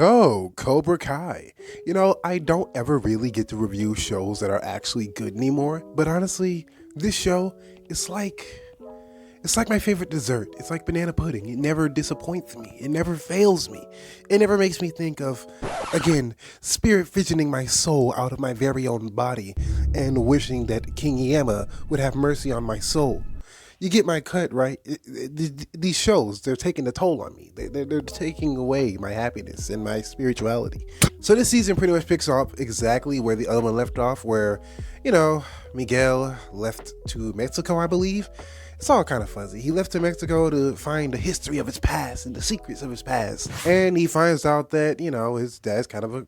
Oh, Cobra Kai. I don't ever really get to review shows that are actually good anymore, but honestly, this show is like my favorite dessert. It's like banana pudding. It never disappoints me. It never fails me. It never makes me think of, again, spirit fidgeting my soul out of my very own body and wishing that King Yama would have mercy on my soul. You get my cut, right? These shows, they're taking a toll on me. They're taking away my happiness and my spirituality. So this season pretty much picks up exactly where the other one left off, where, Miguel left to Mexico, I believe. It's all kind of fuzzy. He left to Mexico to find the history of his past and the secrets of his past. And he finds out that, his dad's kind of a,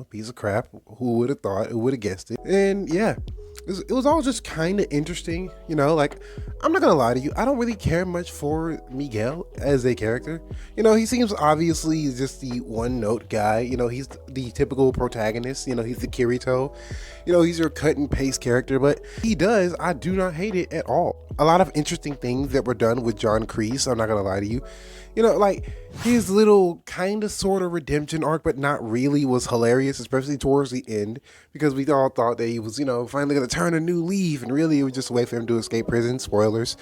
piece of crap. Who would have thought? Who would have guessed it? And yeah, it was all just kind of interesting, I'm not gonna lie to you, I don't really care much for Miguel as a character. He seems obviously just the one note guy. He's the typical protagonist. He's the Kirito. He's your cut and paste character, but I do not hate it at all. A lot of interesting things that were done with John Kreese, I'm not gonna lie to you. Like his little kind of sort of redemption arc, but not really, was hilarious, especially towards the end, because we all thought that he was, finally gonna turn a new leaf, and really it was just a way for him to escape prison. Spoilers.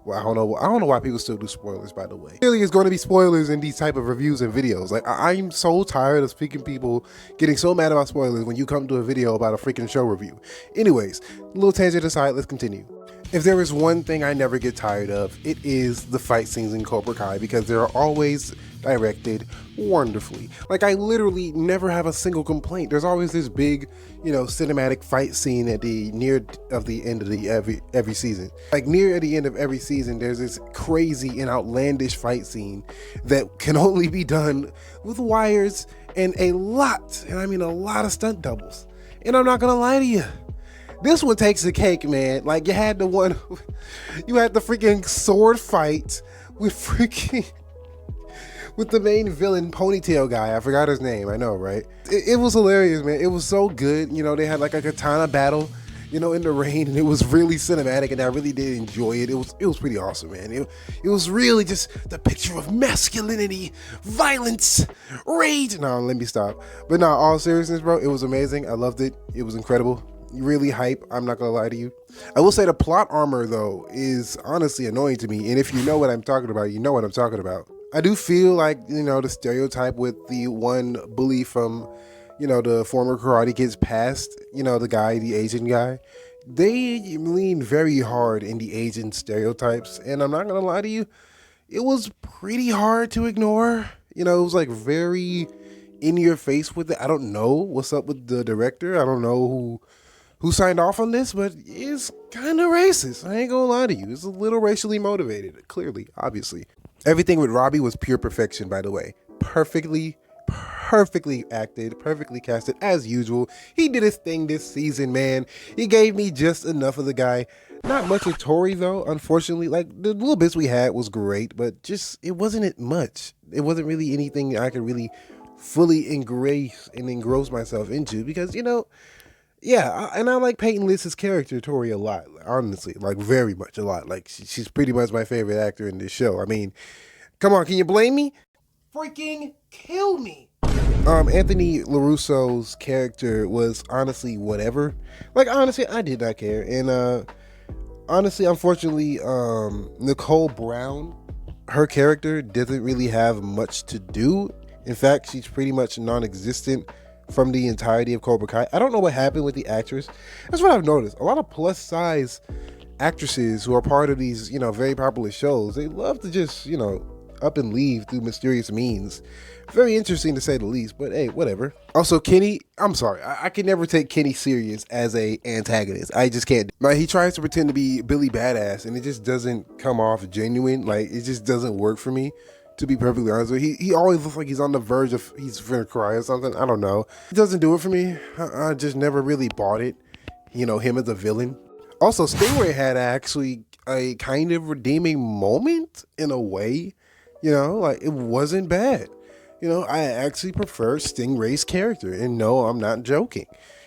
Well, I don't know why people still do spoilers, by the way. Really, it's going to be spoilers in these type of reviews and videos. Like, I'm so tired of speaking people getting so mad about spoilers when you come to a video about a freaking show review. Anyways, little tangent aside, let's continue. If there is one thing I never get tired of, it is the fight scenes in Cobra Kai, because they're always directed wonderfully. Like, I literally never have a single complaint. There's always this big, cinematic fight scene at the near of the end of the every season. Like, near the end of every season, there's this crazy and outlandish fight scene that can only be done with wires and a lot, and I mean a lot of stunt doubles. And I'm not gonna lie to you, this one takes the cake, man. Like, you had the freaking sword fight with the main villain ponytail guy. I forgot his name. I know, right? It was hilarious, man. It was so good. They had like a katana battle, in the rain, and it was really cinematic, and I really did enjoy it. It was pretty awesome, man. It was really just the picture of masculinity, violence, rage. No, let me stop. But no, all seriousness, bro, it was amazing. I loved it. It was incredible. Really hype. I'm not gonna lie to you. I will say the plot armor, though, is honestly annoying to me. And if you know what I'm talking about, you know what I'm talking about. I do feel like, the stereotype with the one bully from, the former Karate Kid's past, the Asian guy, they lean very hard in the Asian stereotypes. And I'm not gonna lie to you, it was pretty hard to ignore. It was like very in your face with it. I don't know what's up with the director. I don't know who signed off on this, but it's kind of racist. I ain't gonna lie to you. It's a little racially motivated, clearly, obviously. Everything with Robbie was pure perfection, by the way. Perfectly acted, perfectly casted, as usual. He did his thing this season, man. He gave me just enough of the guy. Not much of Tori, though, unfortunately. Like, the little bits we had was great, but it wasn't much. It wasn't really anything I could really fully engross myself into, because, yeah, and I like Peyton List's character, Tori, a lot, honestly, like very much a lot. Like, she's pretty much my favorite actor in this show. I mean, come on, can you blame me? Freaking kill me. Anthony LaRusso's character was honestly whatever. Like, honestly, I did not care. And honestly, unfortunately, Nicole Brown, her character doesn't really have much to do. In fact, she's pretty much non-existent from the entirety of Cobra Kai. I don't know what happened with the actress. That's what I've noticed. A lot of plus size actresses who are part of these, very popular shows, they love to just, up and leave through mysterious means. Very interesting to say the least, but hey, whatever. Also, Kenny, I'm sorry, I can never take Kenny serious as a antagonist. I just can't. Like, he tries to pretend to be Billy Badass, and it just doesn't come off genuine. Like, it just doesn't work for me, to be perfectly honest with you. He always looks like he's on the verge of he's finna cry or something. I don't know. It doesn't do it for me. I just never really bought it, him as a villain. Also, Stingray had actually a kind of redeeming moment in a way. Like, it wasn't bad. I actually prefer Stingray's character, and no, I'm not joking.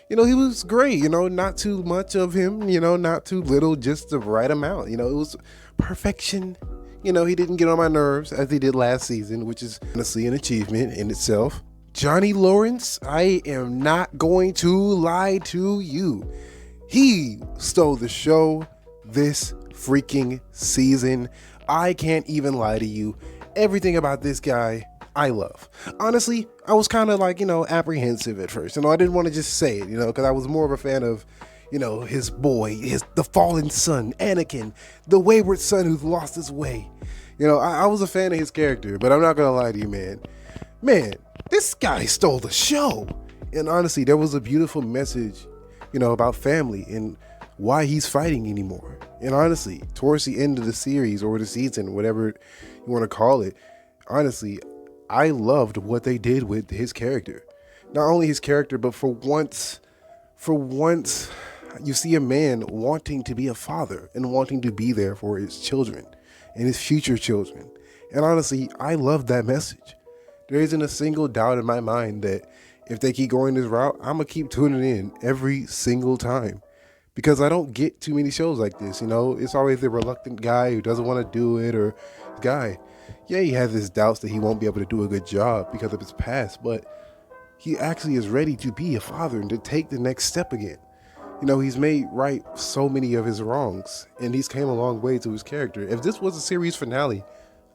He was great, not too much of him, not too little, just the right amount. It was perfection. He didn't get on my nerves as he did last season, which is honestly an achievement in itself. Johnny Lawrence, I am not going to lie to you. He stole the show this freaking season. I can't even lie to you. Everything about this guy, I love. Honestly, I was kind of like, apprehensive at first. I didn't want to just say it, because I was more of a fan of, his boy, the fallen son, Anakin, the wayward son who's lost his way. I was a fan of his character, but I'm not going to lie to you, man. Man, this guy stole the show. And honestly, there was a beautiful message, about family and why he's fighting anymore. And honestly, towards the end of the series or the season, whatever you want to call it, honestly, I loved what they did with his character. Not only his character, but for once, you see a man wanting to be a father and wanting to be there for his children and his future children. And honestly, I love that message. There isn't a single doubt in my mind that if they keep going this route, I'm going to keep tuning in every single time. Because I don't get too many shows like this, It's always the reluctant guy who doesn't want to do it, or guy. Yeah, he has his doubts that he won't be able to do a good job because of his past, but he actually is ready to be a father and to take the next step again. He's made right so many of his wrongs, and he's came a long way to his character. If this was a series finale,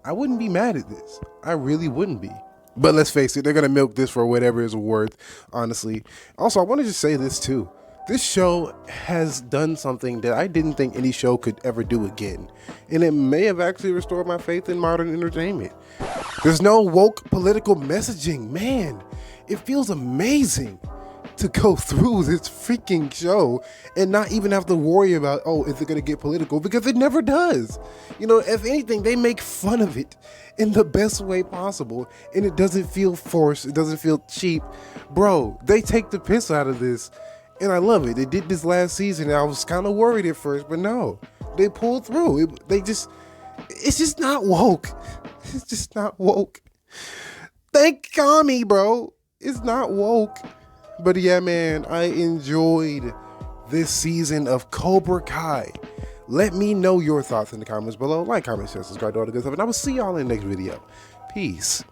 I wouldn't be mad at this. I really wouldn't be. But let's face it, they're going to milk this for whatever it's worth, honestly. Also, I want to just say this too. This show has done something that I didn't think any show could ever do again. And it may have actually restored my faith in modern entertainment. There's no woke political messaging. Man, it feels amazing to go through this freaking show and not even have to worry about, is it going to get political? Because it never does. If anything, they make fun of it in the best way possible. And it doesn't feel forced. It doesn't feel cheap. Bro, they take the piss out of this. And I love it. They did this last season, and I was kind of worried at first, but no, they pulled through. It's just not woke. It's just not woke. Thank Kami, bro. It's not woke. But yeah, man, I enjoyed this season of Cobra Kai. Let me know your thoughts in the comments below. Like, comment, share, subscribe to all the good stuff, and I will see y'all in the next video. Peace.